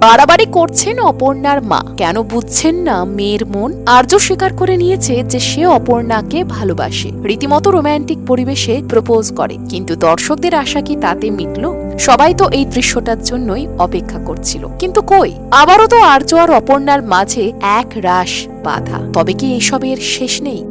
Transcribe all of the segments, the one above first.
বাড়াবাড়ি করছেন অপর্ণার মা। কেন বুঝছেন না মেয়ের মন? আর্য স্বীকার করে নিয়েছে যে সে অপর্ণাকে ভালোবাসে, রীতিমতো রোম্যান্টিক পরিবেশে প্রপোজ করে। কিন্তু দর্শকদের আশা কি তাতে মিটল? সবাই তো এই দৃশ্যটার জন্যই অপেক্ষা করছিল, কিন্তু কই, আবারও তো আর্য আর অপর্ণার মাঝে এক রাশ বাধা। তবে কি এইসবের শেষ নেই?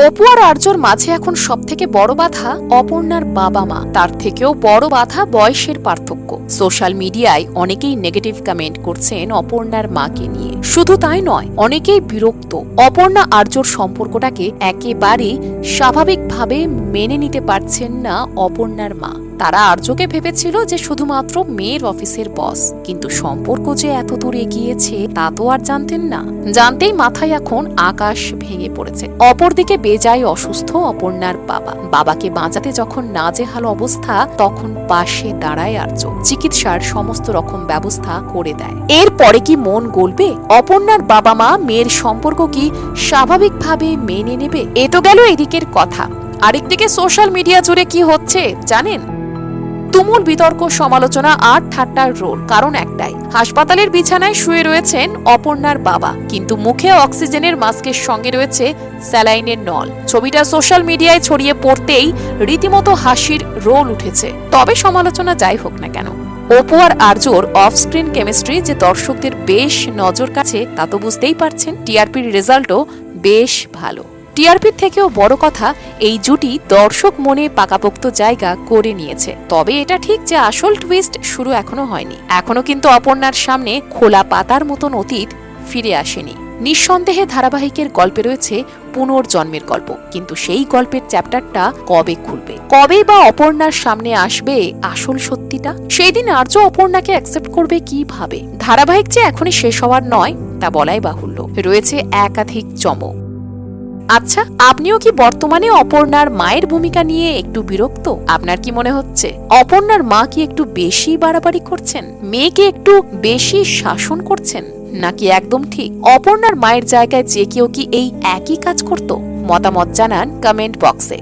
অপু আর আর্যর মাঝে এখন সবথেকে বড় বাধা অপর্ণার বাবা মা। তার থেকেও বড় বাধা বয়সের পার্থক্য। সোশ্যাল মিডিয়ায় অনেকেই নেগেটিভ কমেন্ট করছেন অপর্ণার মাকে নিয়ে। শুধু তাই নয়, অনেকেই বিরক্ত অপর্ণা আর্যর সম্পর্কটাকে একেবারে স্বাভাবিকভাবে মেনে নিতে পারছেন না অপর্ণার মা। তারা আর্যকে ভেবেছিল যে শুধুমাত্র মেয়ের অফিসের বস, কিন্তু সম্পর্ক যে এত দূর এগিয়েছে তা তো আর জানতেন না। জানতেই মাথায় এখন আকাশ ভেঙে পড়েছে। অপরদিকে বেজায় অসুস্থ অপর্ণার বাবা। বাবাকে বাঁচাতে যখন নাজেহাল অবস্থা, তখন পাশে দাঁড়ায় আর্য, চিকিৎসার সমস্ত রকম ব্যবস্থা করে দেয়। এরপরে কি মন গলবে? অপর্ণার বাবা মা মেয়ের সম্পর্ক কি স্বাভাবিকভাবে মেনে নেবে? এ তো গেল এদিকের কথা। আরেকদিকে সোশ্যাল মিডিয়া জুড়ে কি হচ্ছে জানেন? তুমুল বিতর্ক, সমালোচনা আর ঠাট্টার রোল। কারণ একটাই, হাসপাতালের বিছানায় শুয়ে রয়েছেন অপর্ণার বাবা, কিন্তু মুখে অক্সিজেনের মাস্কের সঙ্গে রয়েছে স্যালাইনের নল। ছবিটা সোশ্যাল মিডিয়ায় ছড়িয়ে পড়তেই রীতিমতো হাসির রোল উঠেছে। তবে সমালোচনা যাই হোক না কেন, অপু আর আর্যর অফ স্ক্রিন কেমিস্ট্রি যে দর্শকদের বেশ নজর কাছে তা তো বুঝতেই পারছেন। টিআরপির রেজাল্টও বেশ ভালো। টিআরপির থেকেও বড় কথা, এই জুটি দর্শক মনে পাকাপোক্ত জায়গা করে নিয়েছে। তবে এটা ঠিক যে আসল টুইস্ট শুরু এখনো হয়নি। এখনো কিন্তু অপর্ণার সামনে খোলা পাতার মতন অতীত ফিরে আসেনি। নিঃসন্দেহে ধারাবাহিকের গল্পে রয়েছে পুনর্জন্মের গল্প, কিন্তু সেই গল্পের চ্যাপ্টারটা কবে খুলবে? কবেই বা অপর্ণার সামনে আসবে আসল সত্যিটা? সেই দিন আর্য অপর্ণাকে অ্যাকসেপ্ট করবে কিভাবে? ধারাবাহিক যে এখনই শেষ হওয়ার নয় তা বলাই বাহুল্য, রয়েছে একাধিক চমক। আচ্ছা, আপনিও কি বর্তমানে অপর্ণার মায়ের ভূমিকা নিয়ে একটু বিরক্ত? আপনার কি মনে হচ্ছে অপর্ণার মা কি একটু বেশি বাড়াবাড়ি করছেন? মেয়েকে একটু বেশি শাসন করছেন? নাকি একদম ঠিক অপর্ণার মায়ের জায়গায় যে কেউ কি এই একই কাজ করত? মতামত জানান কমেন্ট বক্সে।